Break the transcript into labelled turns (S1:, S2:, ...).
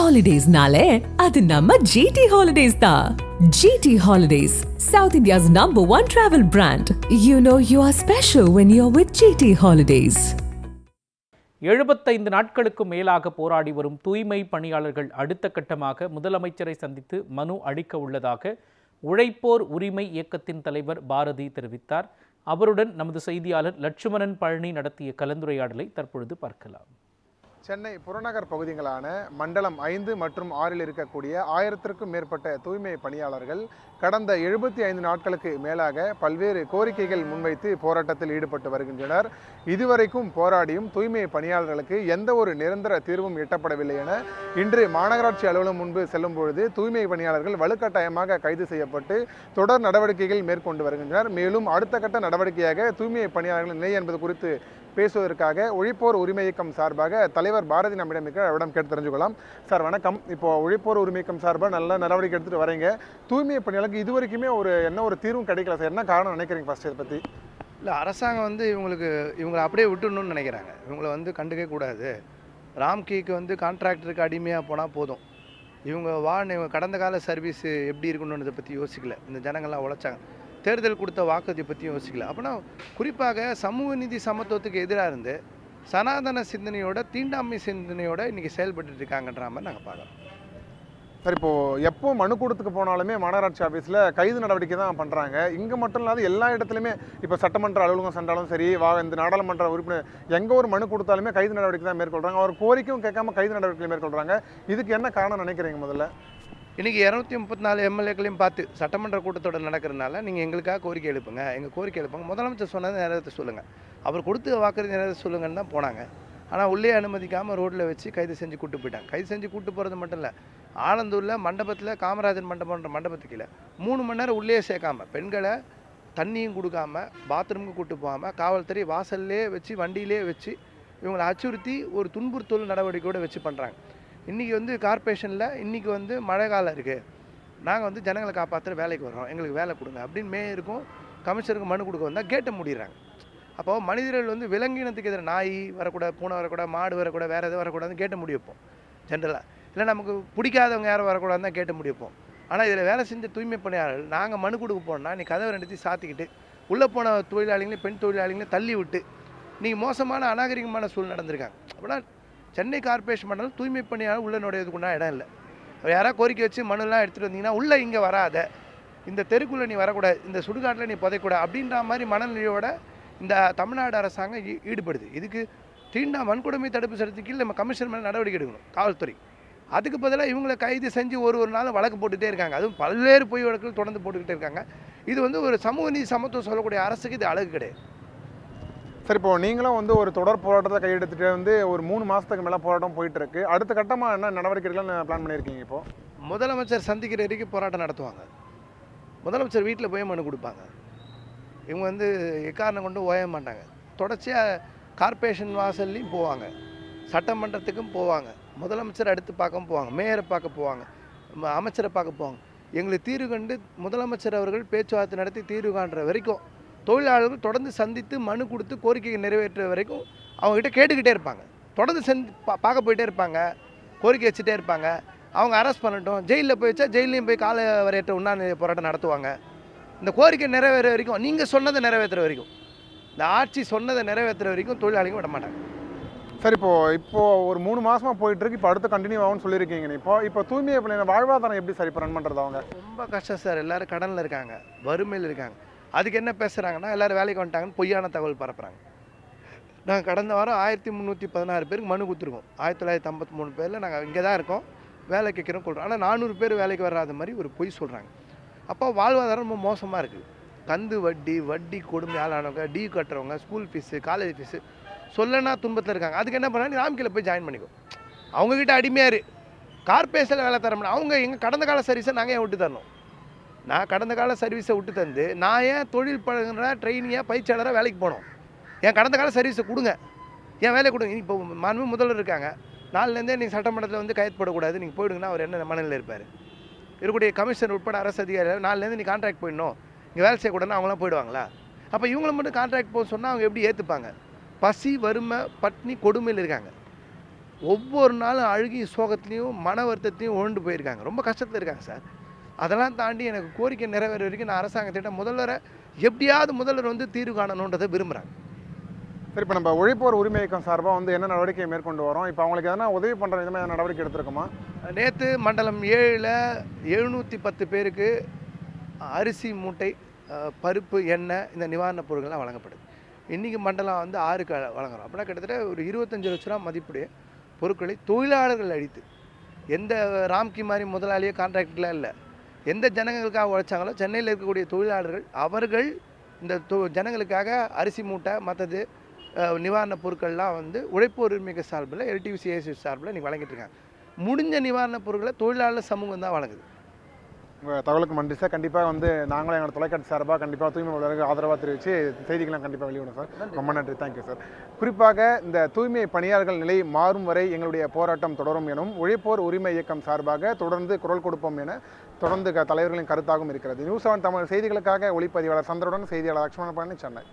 S1: Holidays-nale, adu namma GT Holidays da. GT Holidays, South India's #1 travel brand. You know you are special when you're with GT Holidays.
S2: 75 நாட்களுக்கு மேலாக போராடி வரும் தூய்மை பணியாளர்கள் அடுத்த கட்டமாக முதலமைச்சரை சந்தித்து மனு அளிக்க உள்ளதாக உழைப்போர் உரிமை இயக்கத்தின் தலைவர் பாரதி தெரிவித்தார். அவருடன் நமது செய்தியாளர் லட்சுமணன் பழனி நடத்திய கலந்துரையாடலை தற்பொழுது பார்க்கலாம்.
S3: சென்னை புறநகர் பகுதிகளான மண்டலம் 5 மற்றும் 6 இருக்கக்கூடிய 1000க்கும் மேற்பட்ட தூய்மை பணியாளர்கள் கடந்த 75 நாட்களுக்கு மேலாக பல்வேறு கோரிக்கைகள் முன்வைத்து போராட்டத்தில் ஈடுபட்டு வருகின்றனர். இதுவரைக்கும் போராடியும் தூய்மை பணியாளர்களுக்கு எந்த ஒரு நிரந்தர தீர்வும் எட்டப்படவில்லை என இன்று மாநகராட்சி அலுவலகம் முன்பு செல்லும் பொழுது தூய்மை பணியாளர்கள் வலுக்கட்டாயமாக கைது செய்யப்பட்டு தொடர் நடவடிக்கைகள் மேற்கொண்டு வருகின்றனர். மேலும் அடுத்த கட்ட நடவடிக்கையாக தூய்மை பணியாளர்களின் நிலை என்பது குறித்து பேசுவதற்காக உழைப்போர் உரிமை இயக்கம் சார்பாக தலைவர் பாரதி நம்மிடம் அவரிடம் கேட்டு தெரிஞ்சுக்கலாம். சார் வணக்கம். இப்போ உழைப்போர் உரிமை இயக்கம் சார்பாக நல்ல நடவடிக்கை எடுத்துகிட்டு வரீங்க. தூய்மை பணியாளருக்கு இது வரைக்குமே ஒரு தீர்வும் கிடைக்கல சார். என்ன காரணம் நினைக்கிறீங்க ஃபர்ஸ்ட் இதை பற்றி?
S4: இல்லை, அரசாங்கம் இவங்களை அப்படியே விட்டுடணும்னு நினைக்கிறாங்க. இவங்களை கண்டுக்க கூடாது. ராம்கீக்கு கான்ட்ராக்டருக்கு அடிமையாக போனால் போதும். இவங்க கடந்த கால சர்வீஸ் எப்படி இருக்கணுன்றதை பற்றி யோசிக்கல. இந்த ஜனங்கள்லாம் உழைச்சாங்க. தேர்தல் கொடுத்த வாக்குறுதியை பற்றியும் யோசிக்கல. அப்படின்னா குறிப்பாக சமூக நீதி சமத்துவத்துக்கு எதிராக இருந்து சனாதன சிந்தனையோட தீண்டாமை சிந்தனையோட இன்றைக்கி செயல்பட்டு இருக்காங்கன்ற மாதிரி நாங்கள் பார்க்குறோம்.
S3: சார், இப்போது எப்போ மனு கொடுத்துக்கு போனாலுமே மாநகராட்சி ஆஃபீஸில் கைது நடவடிக்கை தான் பண்ணுறாங்க. இங்கே மட்டும் இல்லாத எல்லா இடத்துலையுமே இப்போ சட்டமன்ற அலுவலகம் சென்றாலும் சரி, இந்த நாடாளுமன்ற உறுப்பினர் எங்கே ஒரு மனு கொடுத்தாலுமே கைது நடவடிக்கை தான் மேற்கொள்கிறாங்க. அவர் கோரிக்கையும் கேட்காம கைது நடவடிக்கை மேற்கொள்கிறாங்க. இதுக்கு என்ன காரணம் நினைக்கிறீங்க? முதல்ல
S4: இன்றைக்கி 234 எம்எல்ஏக்களையும் பார்த்து சட்டமன்ற கூட்டத்தொடர் நடக்கிறதுனால நீங்கள் எங்களுக்காக கோரிக்கை எழுப்புங்க, எங்கள் கோரிக்கை எழுப்புங்க, முதலமைச்சர் சொன்னதை நிறைவேற்ற சொல்லுங்கள், அவர் கொடுத்து வாக்குறுதி நிறைவேற்ற சொல்லுங்கன்னு தான் போனாங்க. ஆனால் உள்ளே அனுமதிக்காமல் ரோட்டில் வச்சு கைது செஞ்சு கூட்டு போயிட்டாங்க. கைது செஞ்சு கூட்டு போகிறது மட்டும் இல்லை, ஆலந்தூரில் மண்டபத்தில் காமராஜர் மண்டபம்ன்ற மண்டபத்துக்கு 3 மணி நேரம் உள்ளே சேர்க்காமல் பெண்களை தண்ணியும் கொடுக்காமல் பாத்ரூமுக்கு கூட்டு போகாமல் காவல்துறை வாசல்லே வச்சு வண்டியிலே வச்சு இவங்களை அச்சுறுத்தி ஒரு துன்புறுத்தல் நடவடிக்கையோடு வச்சு பண்ணுறாங்க. இன்றைக்கி கார்ப்பரேஷனில் இன்றைக்கி மழை காலம் இருக்குது, நாங்கள் ஜனங்களை காப்பாற்றுற வேலைக்கு வரோம், எங்களுக்கு வேலை கொடுங்க அப்படின்னு மேயருக்கும் கமிஷனருக்கும் மனு கொடுக்க வந்தால் கேட்ட முடிகிறாங்க. அப்போது மனிதர்கள் விலங்கினத்துக்கு எதிராக நாய் வரக்கூடாது, பூனை வரக்கூடாது, மாடு வரக்கூடாது, வேறு எதுவும் வரக்கூடாதுன்னு கேட்ட முடியப்போம். ஜென்ரலாக இல்லை நமக்கு பிடிக்காதவங்க யாரும் வரக்கூடாதுன்னு தான் கேட்ட முடியப்போம். ஆனால் இதில் வேலை செஞ்ச தூய்மை பணியாளர்கள் நாங்கள் மனு கொடுக்க போனால் நீ கதவை ரெண்டுத்தையும் சாத்திக்கிட்டு உள்ளே போன தொழிலாளிகளையும் பெண் தொழிலாளிகளையும் தள்ளி விட்டு நீங்கள் மோசமான அநாகரிகமான சூழல் நடந்திருக்காங்க. அப்படின்னா சென்னை கார்ப்பரேஷன் மண்டலம் தூய்மை பணியாளர் உள்ள நுழையதுக்குன்னா இடம் இல்லை. யாராவது கோரிக்கை வச்சு மனுலாம் எடுத்துகிட்டு வந்தீங்கன்னா உள்ளே இங்கே வராத, இந்த தெருக்குள்ளே நீ வரக்கூடாது, இந்த சுடுகாட்டில் நீ புதைக்கூடாது அப்படின்ற மாதிரி மனநிலையோட இந்த தமிழ்நாடு அரசாங்கம் ஈடுபடுது. இதுக்கு வன்கொடுமை தடுப்பு சட்டத்துக்கு கீழ் நம்ம கமிஷன் மேலே நடவடிக்கை எடுக்கணும் காவல்துறை. அதுக்கு பதிலாக இவங்களை கைது செஞ்சு ஒரு நாள் வழக்கு போட்டுகிட்டே இருக்காங்க. அதுவும் பல்வேறு பொய் வழக்குகள் தொடர்ந்து போட்டுக்கிட்டே இருக்காங்க. இது ஒரு சமூக நீதி சமத்துவம் சொல்லக்கூடிய அரசுக்கு இது அழகு கிடையாது.
S3: சரி, இப்போ நீங்களும் ஒரு தொடர் போராட்டத்தை கையெடுத்துட்டு ஒரு 3 மாதத்துக்கு மேலே போராட்டம் போயிட்டு இருக்கு. அடுத்த கட்டமாக என்ன நடவடிக்கைகள் பிளான் பண்ணியிருக்கீங்க? இப்போது
S4: முதலமைச்சர் சந்திக்கிற வரைக்கும் போராட்டம் நடத்துவாங்க. முதலமைச்சர் வீட்டில் போய் மனு கொடுப்பாங்க. இவங்க எக்காரணம் கொண்டு ஓய மாட்டாங்க. தொடர்ச்சியாக கார்ப்பரேஷன் வாசல்லையும் போவாங்க, சட்டமன்றத்துக்கும் போவாங்க, முதலமைச்சர் அடுத்து பார்க்க போவாங்க, மேயரை பார்க்க போவாங்க, அமைச்சரை பார்க்க போவாங்க. எங்களுக்கு தீர்வு கண்டு முதலமைச்சர் அவர்கள் பேச்சுவார்த்தை நடத்தி தீர்வு காண்ற வரைக்கும் தொழிலாளர்கள் தொடர்ந்து சந்தித்து மனு கொடுத்து கோரிக்கையை நிறைவேற்ற வரைக்கும் அவங்ககிட்ட கேட்டுக்கிட்டே இருப்பாங்க. தொடர்ந்து பார்க்க போயிட்டே இருப்பாங்க, கோரிக்கை வச்சுட்டே இருப்பாங்க. அவங்க அரெஸ்ட் பண்ணட்டும், ஜெயிலில் போய் வச்சா ஜெயிலையும் போய் கால வரையற்ற உண்ணாநிலை போராட்டம் நடத்துவாங்க. இந்த கோரிக்கை நிறைவேற வரைக்கும், நீங்கள் சொன்னதை நிறைவேற்றுற வரைக்கும், இந்த ஆட்சி சொன்னதை நிறைவேற்றுற வரைக்கும் தொழிலாளிகள் விட மாட்டாங்க.
S3: சார், இப்போது ஒரு 3 மாதமாக போயிட்டுருக்கு. இப்போ அடுத்து கண்டினியூ ஆகும்னு சொல்லியிருக்கீங்க. இப்போ தூய்மை பணியாளர் வாழ்வாதாரம் எப்படி சார் இப்போ ரன் பண்ணுறது? அவங்க
S4: ரொம்ப கஷ்டம் சார். எல்லோரும் கடனில் இருக்காங்க, வறுமையில் இருக்காங்க. அதுக்கு என்ன பேசுகிறாங்கன்னா எல்லோரும் வேலைக்கு வந்துட்டாங்கன்னு பொய்யான தகவல் பரப்புகிறாங்க. நாங்கள் கடந்த வாரம் 1316 பேருக்கு மனு கொடுத்துருக்கோம். 1953 பேரில் நாங்கள் இங்கே தான் இருக்கோம், வேலை கேட்குறோம் கொள்கிறோம். ஆனால் 400 பேர் வேலைக்கு வராத மாதிரி ஒரு பொய் சொல்கிறாங்க. அப்போ வாழ்வாதாரம் ரொம்ப மோசமாக இருக்குது. கந்து வட்டி கொடுமை ஆளானவங்க, டியூ கட்டுறவங்க, ஸ்கூல் ஃபீஸு, காலேஜ் ஃபீஸு சொல்லனா துன்பத்தில் இருக்காங்க. அதுக்கு என்ன பண்ணால் ராம்கீல போய் ஜாயின் பண்ணிக்கோ, அவங்கக்கிட்ட அடிமையாரு, கார்பரேஷனில் வேலை தர முடியும். அவங்க எங்கள் கடந்த கால சர்வீஸை நாங்கள் ஏன் விட்டு தரணும்? நான் கடந்த கால சர்வீஸை விட்டு தந்து நான் ஏன் தொழில் பழகுற ட்ரெயினியாக பயிற்சியாளராக வேலைக்கு போனோம்? என் கடந்த கால சர்வீஸை கொடுங்க, என் வேலையை கொடுங்க. இப்போ மாண்பு முதல்வர் இருக்காங்க, நாலுலேருந்தே நீங்கள் சட்டமன்றத்தில் கைது போடக்கூடாது, நீங்கள் போயிடுங்கன்னா அவர் என்ன மனநிலையில் இருப்பார்? இருக்கக்கூடிய கமிஷனர் உட்பட அரசு அதிகாரிகள் நாலுலேருந்து நீ கான்ட்ராக்ட் போயிடணும், இங்கே வேலை செய்யக்கூடாதுன்னு அவங்களாம் போயிடுவாங்களா? அப்போ இவங்களை மட்டும் கான்ட்ராக்ட் போக சொன்னால் அவங்க எப்படி ஏற்றுப்பாங்க? பசி, வறுமை, பட்னி, கொடுமையில் இருக்காங்க. ஒவ்வொரு நாளும் அழுகி சோகத்துலேயும் மன வருத்தத்தையும் உழண்டு போயிருக்காங்க. ரொம்ப கஷ்டத்தில் இருக்காங்க சார். அதெல்லாம் தாண்டி எனக்கு கோரிக்கை நிறைவேற வரைக்கும் நான் அரசாங்கத்திட்ட முதல்வரை எப்படியாவது முதல்வர் வந்து தீர்வு காணணுன்றதை விரும்புகிறாங்க.
S3: சரி, இப்போ நம்ம உழைப்போர் உரிமை இயக்கம் சார்பாக வந்து என்ன நடவடிக்கை மேற்கொண்டு வரோம்? இப்போ அவங்களுக்கு எதனா உதவி பண்ணுற விதமாக நடவடிக்கை எடுத்திருக்கோமா?
S4: நேற்று மண்டலம் 7ல் 710 பேருக்கு அரிசி மூட்டை, பருப்பு, எண்ணெய் இந்த நிவாரணப் பொருட்கள்லாம் வழங்கப்படுது. இன்றைக்கி மண்டலம் வந்து 6க்கு வழங்குறோம். அப்படின்னா கிட்டத்தட்ட ஒரு 25 லட்ச ரூபா மதிப்புடைய பொருட்களை தொழிலாளர்கள் அளித்து, எந்த ராம்கி மாதிரி முதலாளியோ கான்ட்ராக்டர்லாம் இல்லை, எந்த ஜனங்களுக்காக உழைச்சாங்களோ சென்னையில் இருக்கக்கூடிய தொழிலாளர்கள் அவர்கள் இந்த ஜனங்களுக்காக அரிசி மூட்டை மற்றது நிவாரணப் பொருட்கள்லாம் வந்து உழைப்போர் உரிமை சார்பில் LTVCAC சார்பில் இன்றைக்கி வழங்கிட்டு இருக்காங்க. முடிஞ்ச நிவாரணப் பொருட்களை தொழிலாளர் சமூகம் தான் வழங்குது.
S3: உங்கள் தகவலுக்கு நன்றி சார். கண்டிப்பாக வந்து நாங்களும் எங்களோட தொலைக்காட்சி சார்பாக கண்டிப்பாக தூய்மை பணியாளர்களுக்கு ஆதரவாக தெரிவித்து செய்திகள்லாம் கண்டிப்பாக வெளியிடும் சார். ரொம்ப நன்றி, தேங்க்யூ சார். குறிப்பாக இந்த தூய்மை பணியாளர்கள் நிலை மாறும் வரை எங்களுடைய போராட்டம் தொடரும் எனும் உழைப்போர் உரிமை இயக்கம் சார்பாக தொடர்ந்து குரல் கொடுப்போம் என தொடர்ந்து தலைவர்களின் கருத்தாகவும் இருக்கிறது. நியூஸ் 7 தமிழ் செய்திகளுக்காக ஒளிப்பதிவாளர் சந்திரனுடன் செய்தியாளர் லட்சுமணன், சென்னை.